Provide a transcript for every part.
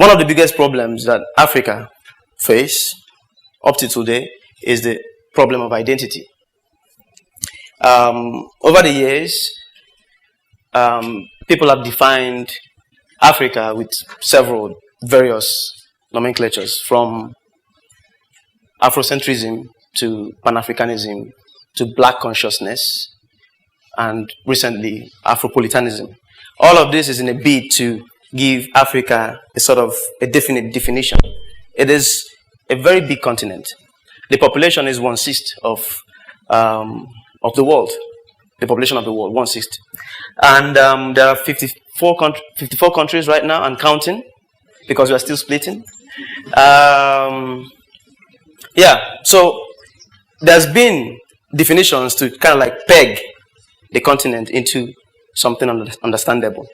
One of the biggest problems that Africa face up to today is the problem of identity. Over the years, people have defined Africa with several various nomenclatures, from Afrocentrism to Pan-Africanism to Black consciousness, and recently Afropolitanism. All of this is in a bid to give Africa a sort of a definite definition. It is a very big continent. The population is 1/6 of the world. The population of the world, 1/6. And there are 54 countries right now and counting, because we are still splitting. So there's been definitions to kind of like peg the continent into something understandable.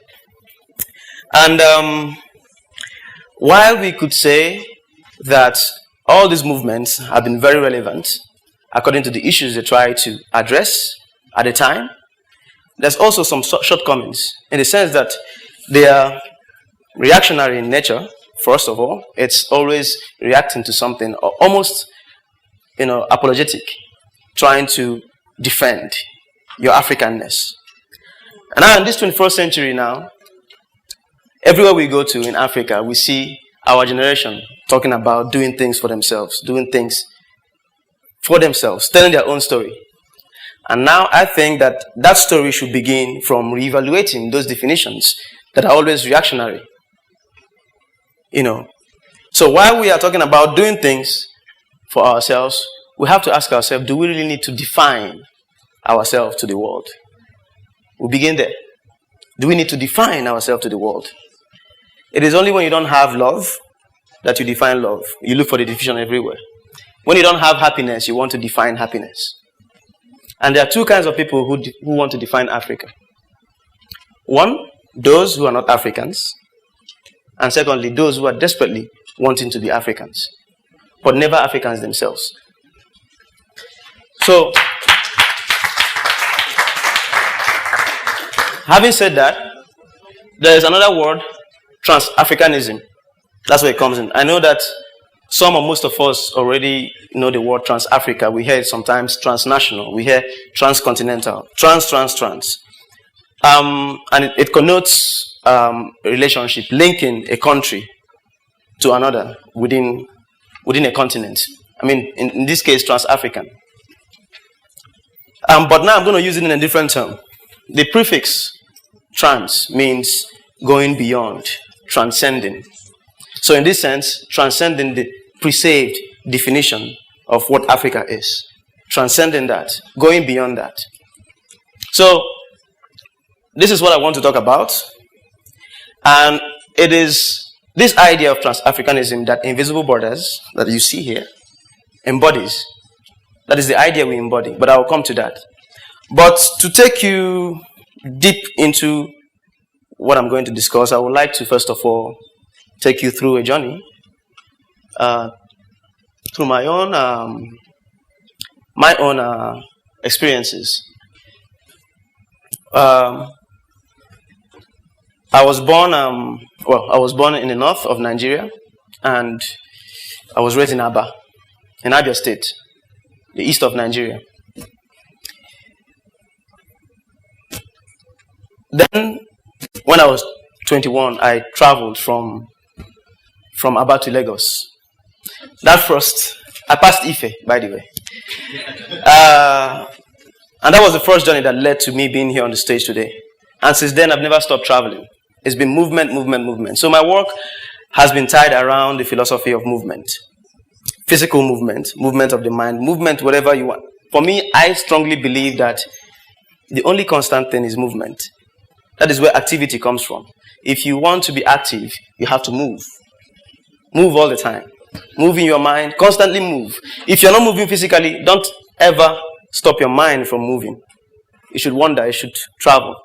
And while we could say that all these movements have been very relevant according to the issues they try to address at the time, there's also some shortcomings in the sense that they are reactionary in nature. First of all, it's always reacting to something, or almost, apologetic, trying to defend your Africanness. And now in this 21st century now, everywhere we go to in Africa, we see our generation talking about doing things for themselves, telling their own story. And now I think that that story should begin from reevaluating those definitions that are always reactionary. So while we are talking about doing things for ourselves, we have to ask ourselves, do we really need to define ourselves to the world? We begin there. Do we need to define ourselves to the world? It is only when you don't have love that you define love. You look for the definition everywhere. When you don't have happiness, you want to define happiness. And there are two kinds of people who want to define Africa. One, those who are not Africans. And secondly, those who are desperately wanting to be Africans, but never Africans themselves. So, having said that, there is another word, trans-Africanism. That's where it comes in. I know that some or most of us already know the word trans-Africa. We hear it sometimes transnational. We hear transcontinental, trans. And it connotes a relationship linking a country to another within a continent. I mean, in this case, trans-African. But now I'm going to use it in a different term. The prefix trans means going beyond, transcending. So in this sense, transcending the pre-saved definition of what Africa is. Transcending that, going beyond that. So this is what I want to talk about. And it is this idea of trans-Africanism that Invisible Borders, that you see here, embodies. That is the idea we embody, but I will come to that. But to take you deep into what I'm going to discuss, I would like to first of all take you through a journey through my own experiences. I was born in the north of Nigeria, and I was raised in Aba, in Abia State, the east of Nigeria. Then, when I was 21, I traveled from Aba to Lagos. That first, I passed Ife, by the way. And that was the first journey that led to me being here on the stage today. And since then, I've never stopped traveling. It's been movement. So my work has been tied around the philosophy of movement. Physical movement, movement of the mind, movement whatever you want. For me, I strongly believe that the only constant thing is movement. That is where activity comes from. If you want to be active, you have to move. Move all the time. Move in your mind, constantly move. If you're not moving physically, don't ever stop your mind from moving. You should wander, you should travel.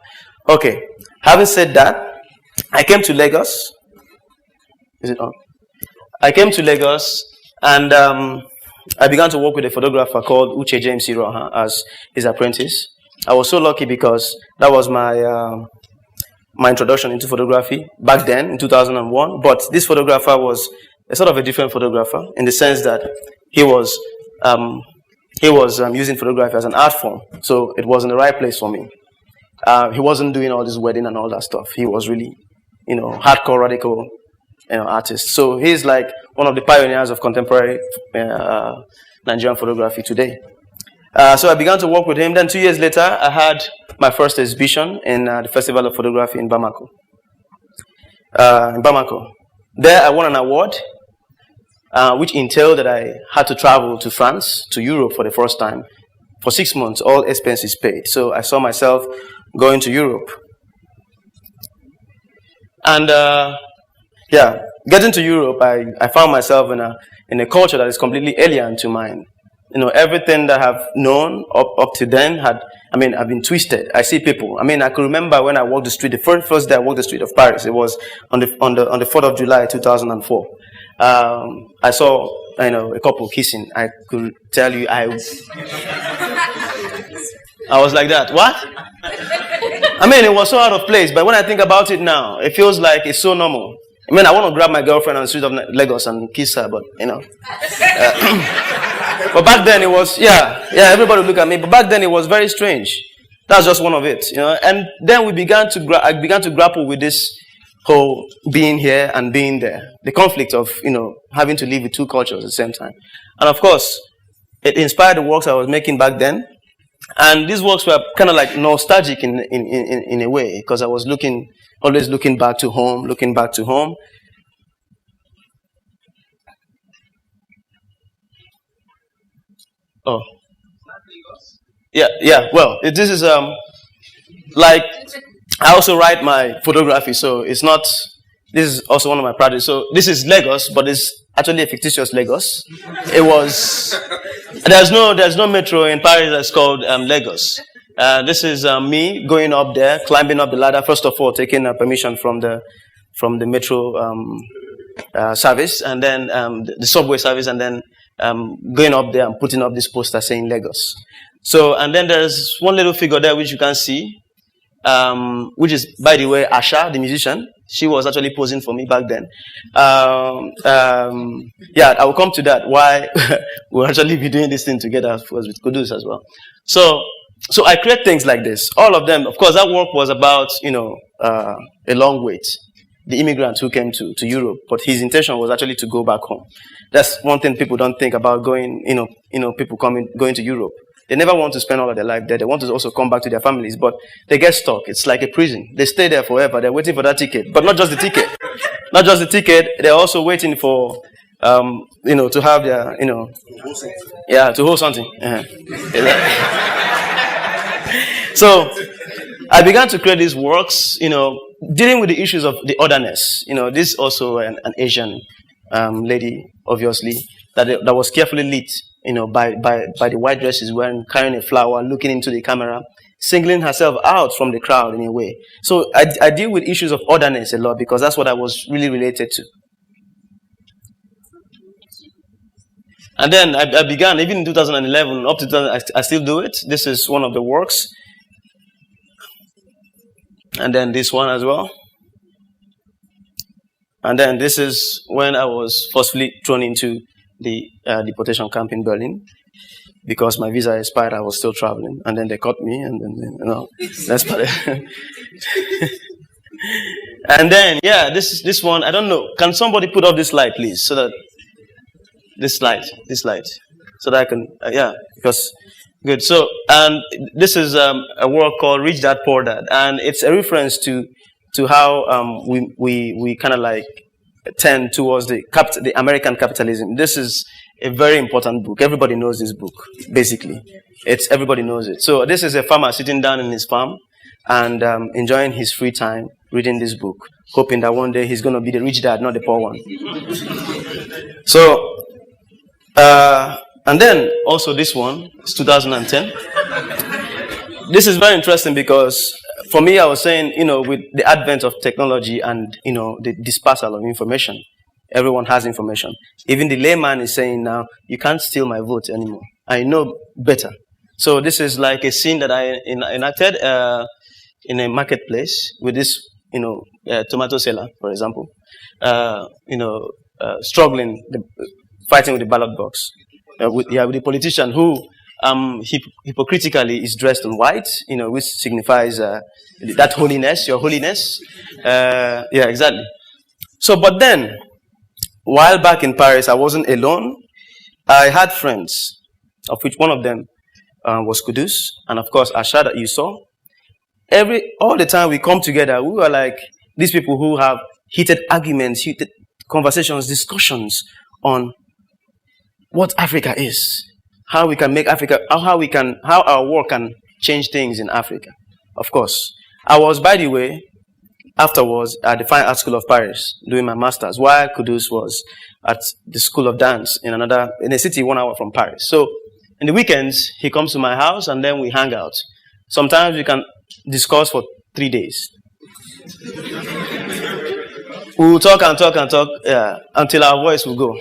Okay, having said that, I came to Lagos. Is it on? I came to Lagos and I began to work with a photographer called Uche James Iroha as his apprentice. I was so lucky because that was my my introduction into photography back then in 2001. But this photographer was a sort of a different photographer in the sense that he was using photography as an art form. So it wasn't the right place for me. He wasn't doing all this wedding and all that stuff. He was really, hardcore radical, artist. So he's like one of the pioneers of contemporary Nigerian photography today. So I began to work with him. Then 2 years later, I had my first exhibition in the Festival of Photography in Bamako. There I won an award, which entailed that I had to travel to France, to Europe for the first time. For 6 months, all expenses paid. So I saw myself going to Europe. And getting to Europe, I found myself in a culture that is completely alien to mine. Everything that I've known up to then I've been twisted. I see people. I could remember when I walked the street, the first day I walked the street of Paris. It was on the 4th of July, 2004. I saw, a couple kissing. I could tell you, I was like that. What? It was so out of place. But when I think about it now, it feels like it's so normal. I want to grab my girlfriend on the street of Lagos and kiss her, but But back then it was, everybody would look at me. But back then it was very strange. That's just one of it, And then I began to grapple with this whole being here and being there. The conflict of, having to live with two cultures at the same time. And of course, it inspired the works I was making back then. And these works were kind of like nostalgic in a way, because I was always looking back to home. Oh. Yeah. Well, this is like I also write my photography, so it's not. This is also one of my projects. So this is Lagos, but it's actually a fictitious Lagos. It was. There's no metro in Paris that's called Lagos. This is me going up there, climbing up the ladder. First of all, taking permission from the metro service, and then the subway service, and then going up there and putting up this poster saying Lagos. So, and then there's one little figure there which you can see, which is, by the way, Asha, the musician. She was actually posing for me back then. I will come to that, why we'll actually be doing this thing together, of course, with Kudus as well. So I create things like this. All of them, of course, that work was about, a long wait. The immigrant who came to Europe, but his intention was actually to go back home. That's one thing people don't think about going to Europe. They never want to spend all of their life there. They want to also come back to their families, but they get stuck. It's like a prison. They stay there forever. They're waiting for that ticket, but not just the ticket. Not just the ticket. They're also waiting for, to have their, to hold something. So I began to create these works, dealing with the issues of the otherness. This is also an Asian lady, obviously, that was carefully lit, by the white dresses wearing, carrying a flower, looking into the camera, singling herself out from the crowd in a way. So I deal with issues of otherness a lot because that's what I was really related to. And then I began, even in 2011, up to 2000, I still do it. This is one of the works. And then this one as well. And then this is when I was forcefully thrown into the deportation camp in Berlin because my visa expired. I was still traveling, and then they caught me, and then that's part of it. And then this one I don't know. Can somebody put up this light, please, so that this light, so that I can because good. So and this is a work called Rich Dad Poor Dad, and it's a reference to how we kind of like tend towards the American capitalism. This is a very important book. Everybody knows this book, basically. Everybody knows it. So this is a farmer sitting down in his farm and enjoying his free time reading this book, hoping that one day he's going to be the rich dad, not the poor one. So, and then also this one, it's 2010. This is very interesting because for me, I was saying, with the advent of technology and, the dispersal of information, everyone has information. Even the layman is saying now, you can't steal my vote anymore. I know better. So this is like a scene that I enacted in a marketplace with this, tomato seller, for example, struggling, fighting with the ballot box, with the politician who hypocritically is dressed in white, which signifies that holiness, your holiness. Yeah, exactly. So, but then, while back in Paris, I wasn't alone. I had friends, of which one of them was Kudus, and of course, Asha that you saw. All the time we come together, we were like these people who have heated arguments, heated conversations, discussions on what Africa is, how we can make Africa, how our work can change things in Africa. Of course, I was, by the way, afterwards at the Fine Arts School of Paris doing my master's, while Kudus was at the School of Dance in a city 1 hour from Paris. So in the weekends, he comes to my house and then we hang out. Sometimes we can discuss for 3 days. We will talk and talk and talk until our voice will go.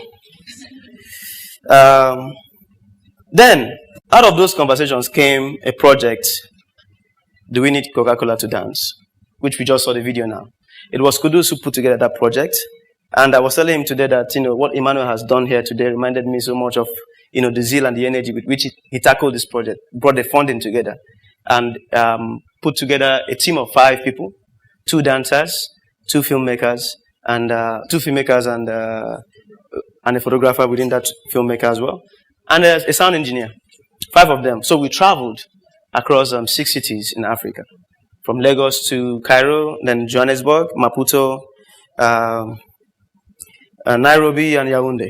Then, out of those conversations came a project, Do We Need Coca-Cola to Dance? Which we just saw the video now. It was Kudus who put together that project. And I was telling him today that, what Emmanuel has done here today reminded me so much of, the zeal and the energy with which he tackled this project, brought the funding together, and put together a team of 5 people, 2 dancers, 2 filmmakers, and a photographer within that filmmaker as well, and a sound engineer, 5 of them. So we traveled across 6 cities in Africa, from Lagos to Cairo, then Johannesburg, Maputo, Nairobi, and Yaoundé.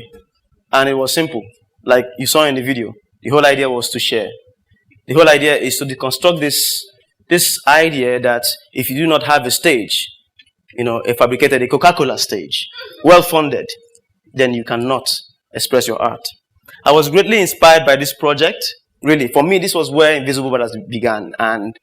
And it was simple, like you saw in the video. The whole idea was to share. The whole idea is to deconstruct this idea that if you do not have a stage, a Coca-Cola stage, well-funded, then you cannot express your art. I was greatly inspired by this project. Really, for me, this was where Invisible Brothers began, and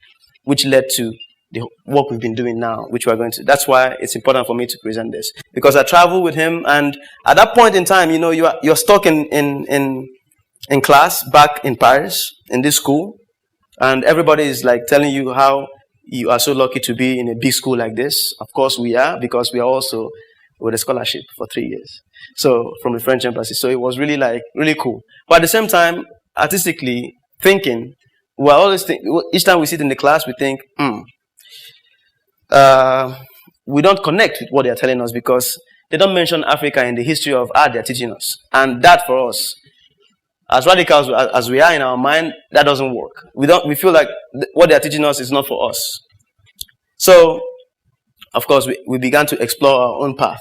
which led to the work we've been doing now, which we're going to. That's why it's important for me to present this, because I traveled with him, and at that point in time, you're stuck in class back in Paris in this school, and everybody is like telling you how you are so lucky to be in a big school like this. Of course, we are, because we are also with a scholarship for 3 years. So from the French embassy. So it was really cool. But at the same time, artistically thinking, each time we sit in the class, we think, we don't connect with what they're telling us, because they don't mention Africa in the history of art they're teaching us. And that, for us, as radicals as we are in our mind, that doesn't work. We feel like what they're teaching us is not for us. So, of course, we began to explore our own path.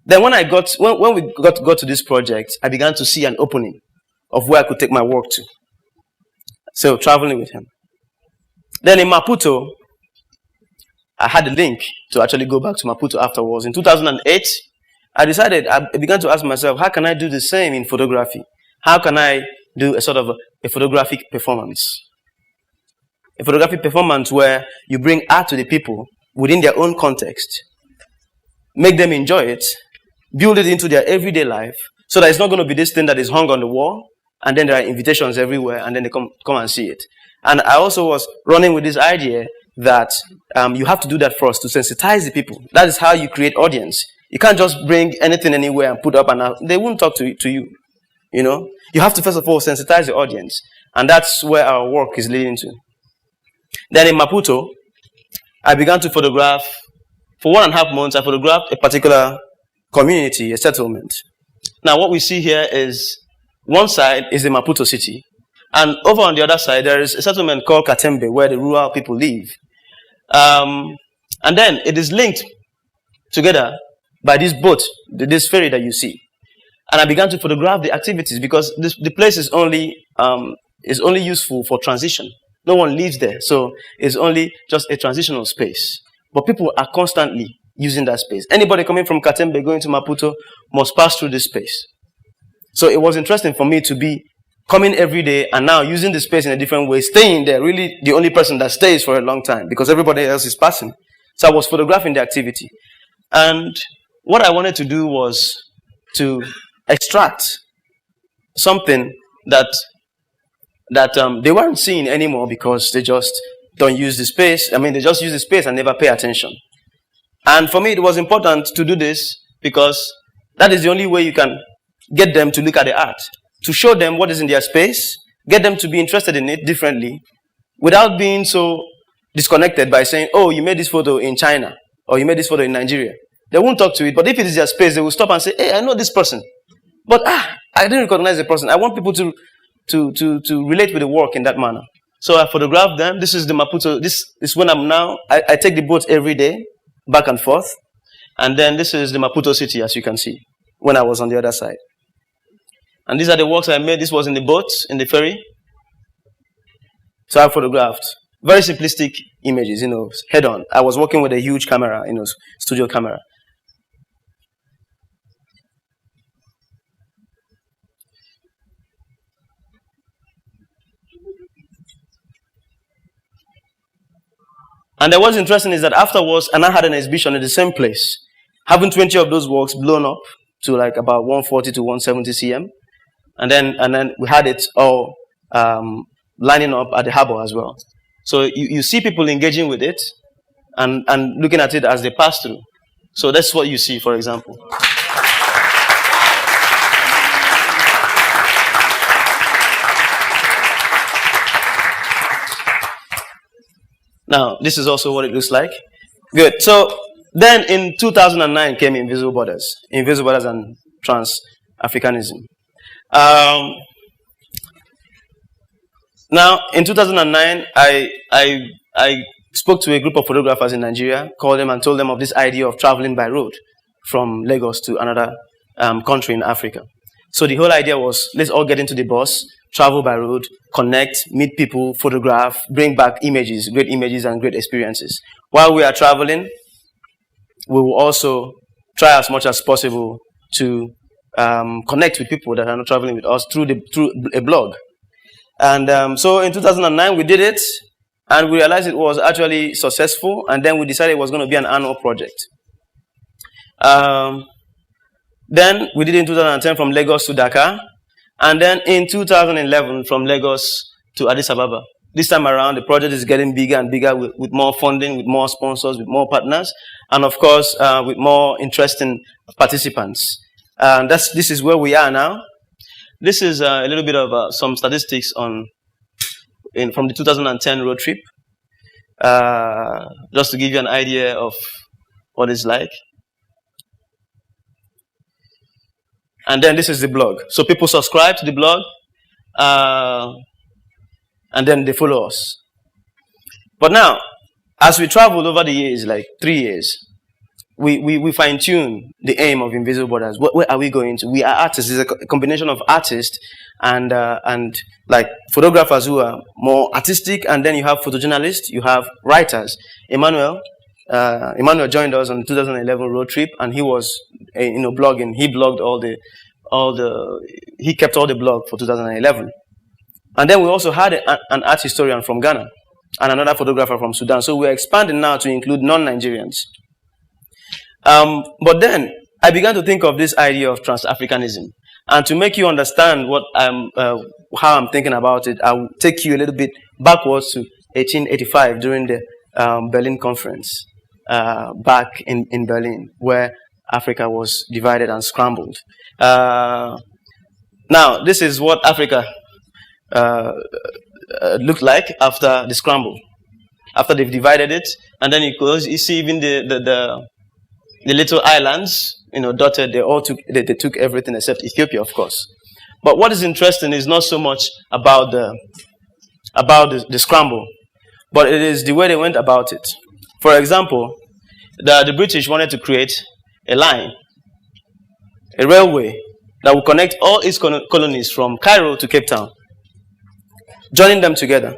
Then when we got to this project, I began to see an opening of where I could take my work to. So, traveling with him. Then in Maputo, I had a link to actually go back to Maputo afterwards. In 2008, I began to ask myself, how can I do the same in photography? How can I do a sort of a photographic performance? A photographic performance where you bring art to the people within their own context, make them enjoy it, build it into their everyday life, so that it's not going to be this thing that is hung on the wall, and then there are invitations everywhere, and then they come and see it. And I also was running with this idea that you have to do that first to sensitize the people. That is how you create audience. You can't just bring anything anywhere and put up, and they won't talk to you. You have to first of all sensitize the audience, and that's where our work is leading to. Then in Maputo, I began to photograph. For 1.5 months, I photographed a particular community, a settlement. Now, what we see here is one side is the Maputo city, and over on the other side, there is a settlement called Katembe, where the rural people live. And then it is linked together by this boat, this ferry that you see. And I began to photograph the activities, because the place is only useful for transition. No one lives there, so it's only just a transitional space. But people are constantly using that space. Anybody coming from Katembe going to Maputo must pass through this space. So it was interesting for me to be coming every day and now using the space in a different way, staying there, really the only person that stays for a long time, because everybody else is passing. So I was photographing the activity. And what I wanted to do was to extract something that they weren't seeing anymore, because they just don't use the space. I mean, they just use the space and never pay attention. And for me, it was important to do this because that is the only way you can get them to look at the art, to show them what is in their space, get them to be interested in it differently, without being so disconnected by saying, oh, you made this photo in China, or you made this photo in Nigeria. They won't talk to it, but if it is their space, they will stop and say, hey, I know this person. But I didn't recognize the person. I want people to relate with the work in that manner. So I photographed them. This is the Maputo. This is when I'm now. I take the boat every day, back and forth. And then this is the Maputo city, as you can see, when I was on the other side. And these are the works I made. This was in the boat, in the ferry. So I photographed. Very simplistic images, head on. I was working with a huge camera, studio camera. And then what's interesting is that afterwards, and I had an exhibition in the same place, having 20 of those works blown up to like about 140 to 170 cm. And then we had it all lining up at the harbor as well. So you see people engaging with it and looking at it as they pass through. So that's what you see, for example. Now, this is also what it looks like. Good. So then in 2009 came Invisible Borders and Trans-Africanism. Now, in 2009, I spoke to a group of photographers in Nigeria, called them and told them of this idea of traveling by road from Lagos to another country in Africa. So the whole idea was, let's all get into the bus, travel by road, connect, meet people, photograph, bring back images, great images and great experiences. While we are traveling, we will also try as much as possible to connect with people that are not traveling with us through a blog. And so in 2009, we did it, and we realized it was actually successful, and then we decided it was going to be an annual project. Then we did it in 2010 from Lagos to Dakar, and then in 2011 from Lagos to Addis Ababa. This time around, the project is getting bigger and bigger with more funding, with more sponsors, with more partners, and of course, with more interesting participants. This is where we are now. This is a little bit of some statistics from the 2010 road trip, just to give you an idea of what it's like. And then this is the blog. So people subscribe to the blog, and then they follow us. But now, as we traveled over the years, like 3 years, we fine-tune the aim of Invisible Borders. Where are we going to? We are artists. It's a combination of artists and like photographers who are more artistic, and then you have photojournalists, you have writers. Emmanuel joined us on the 2011 road trip, and he was blogging. He blogged he kept all the blog for 2011. And then we also had an art historian from Ghana and another photographer from Sudan. So we're expanding now to include non-Nigerians. But then I began to think of this idea of trans-Africanism. And to make you understand how I'm thinking about it, I'll take you a little bit backwards to 1885 during the Berlin conference back in Berlin, where Africa was divided and scrambled. Now, this is what Africa looked like after the scramble, after they've divided it. And then you see even the little islands, dotted. They took everything except Ethiopia, of course. But what is interesting is not so much about the scramble, but it is the way they went about it. For example, the British wanted to create a line, a railway that would connect all its colonies from Cairo to Cape Town, joining them together,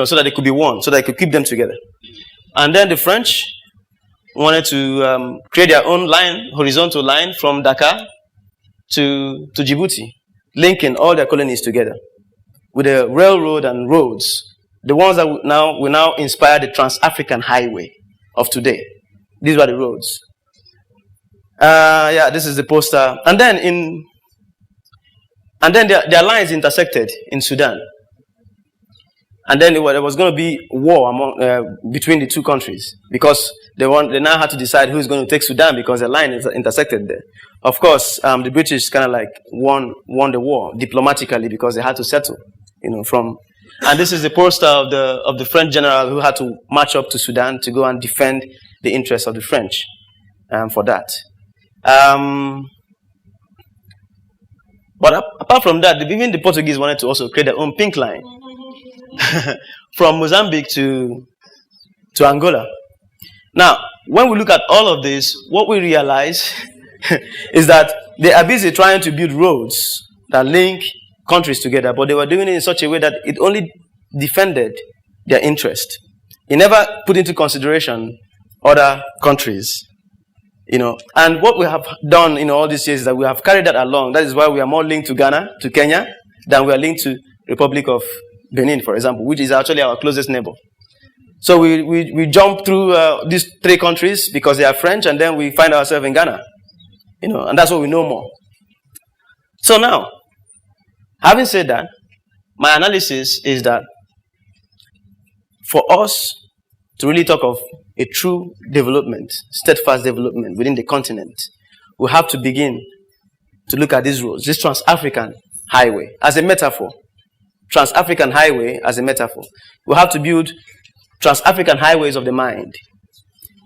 so that they could be one, so that they could keep them together. And then the French wanted to create their own line, horizontal line from Dakar to Djibouti, linking all their colonies together with a railroad and roads, the ones that will now inspire the Trans-African Highway of today. These were the roads. This is the poster. And then their lines intersected in Sudan. And then there was going to be war between the two countries because they now had to decide who's going to take Sudan because the line is intersected there. Of course, the British kind of like won the war diplomatically because they had to settle, and this is the poster of the French general who had to march up to Sudan to go and defend the interests of the French for that. But apart from that, even the Portuguese wanted to also create their own pink line from Mozambique to Angola. Now, when we look at all of this, what we realize is that they are busy trying to build roads that link countries together, but they were doing it in such a way that it only defended their interest. It never put into consideration other countries. And what we have done in all these years is that we have carried that along. That is why we are more linked to Ghana, to Kenya, than we are linked to Republic of Benin, for example, which is actually our closest neighbor. So we jump through these three countries because they are French, and then we find ourselves in Ghana. And that's what we know more. So now, having said that, my analysis is that for us to really talk of a true development, steadfast development within the continent, we have to begin to look at these roads, this Trans-African highway as a metaphor. Trans-African highway as a metaphor. We have to build Trans-African highways of the mind.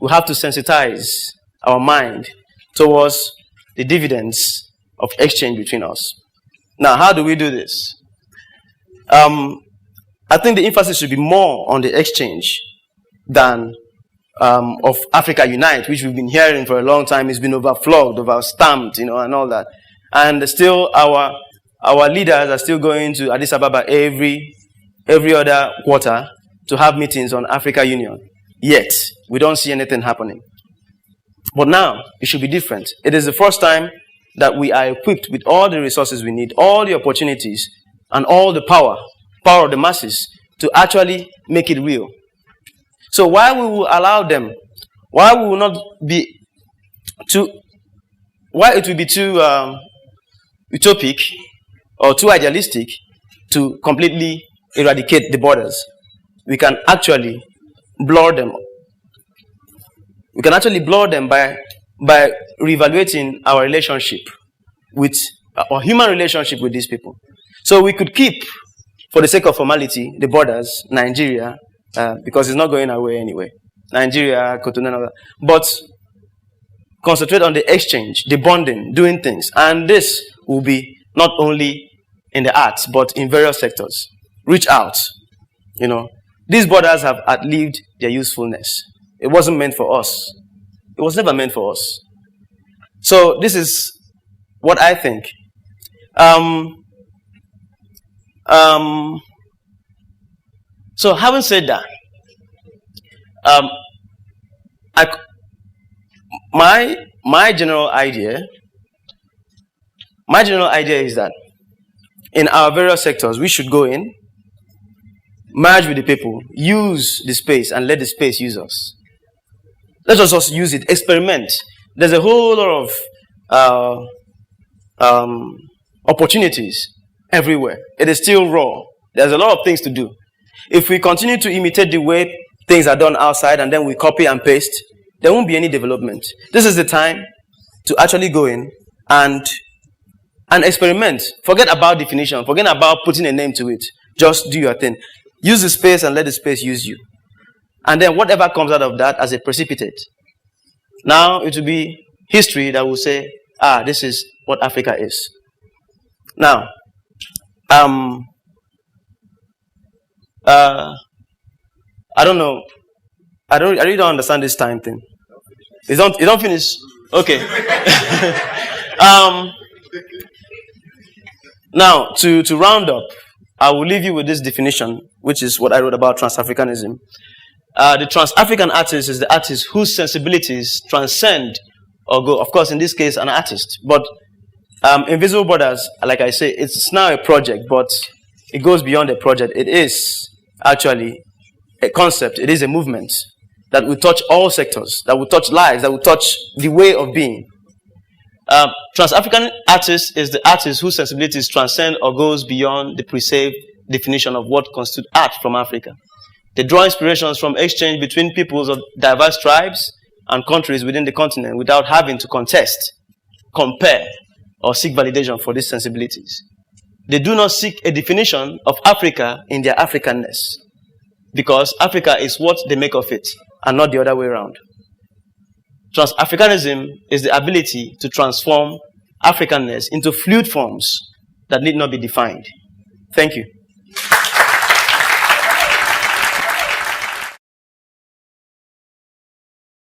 We have to sensitize our mind towards the dividends of exchange between us. Now, how do we do this? I think the emphasis should be more on the exchange than of Africa Unite, which we've been hearing for a long time. It's been overflowed, overstamped, and all that. And still, our leaders are still going to Addis Ababa every other quarter to have meetings on Africa Union. Yet, we don't see anything happening. But now, it should be different. It is the first time that we are equipped with all the resources we need, all the opportunities, and all the power of the masses to actually make it real. So why we will allow them, why we will not be too, why it will be too utopic or too idealistic to completely eradicate the borders. We can actually blur them. We can actually blur them by reevaluating our relationship with, our human relationship with these people. So we could keep, for the sake of formality, the borders, Nigeria, because it's not going away anyway. Nigeria, Cotonou, and all that. But concentrate on the exchange, the bonding, doing things. And this will be not only in the arts, but in various sectors. Reach out. These borders have outlived their usefulness. It wasn't meant for us. It was never meant for us. So this is what I think. So having said that, my general idea is that in our various sectors, we should go in, merge with the people, use the space, and let the space use us. Let us just use it, experiment. There's a whole lot of opportunities everywhere. It is still raw. There's a lot of things to do. If we continue to imitate the way things are done outside and then we copy and paste, there won't be any development. This is the time to actually go in and experiment. Forget about definition. Forget about putting a name to it. Just do your thing. Use the space and let the space use you. And then whatever comes out of that as a precipitate. Now it will be history that will say, this is what Africa is. Now, I don't know. I really don't understand this time thing. You don't finish? Okay. Now, to round up, I will leave you with this definition, which is what I wrote about trans-Africanism. The trans-African artist is the artist whose sensibilities transcend or go, of course, in this case, an artist. But Invisible Borders, like I say, it's now a project, but it goes beyond a project. It is actually a concept. It is a movement that will touch all sectors, that will touch lives, that will touch the way of being. Trans-African artist is the artist whose sensibilities transcend or goes beyond the perceived definition of what constitutes art from Africa. They draw inspirations from exchange between peoples of diverse tribes and countries within the continent without having to contest, compare, or seek validation for these sensibilities. They do not seek a definition of Africa in their Africanness, because Africa is what they make of it, and not the other way around. Trans-Africanism is the ability to transform Africanness into fluid forms that need not be defined. Thank you.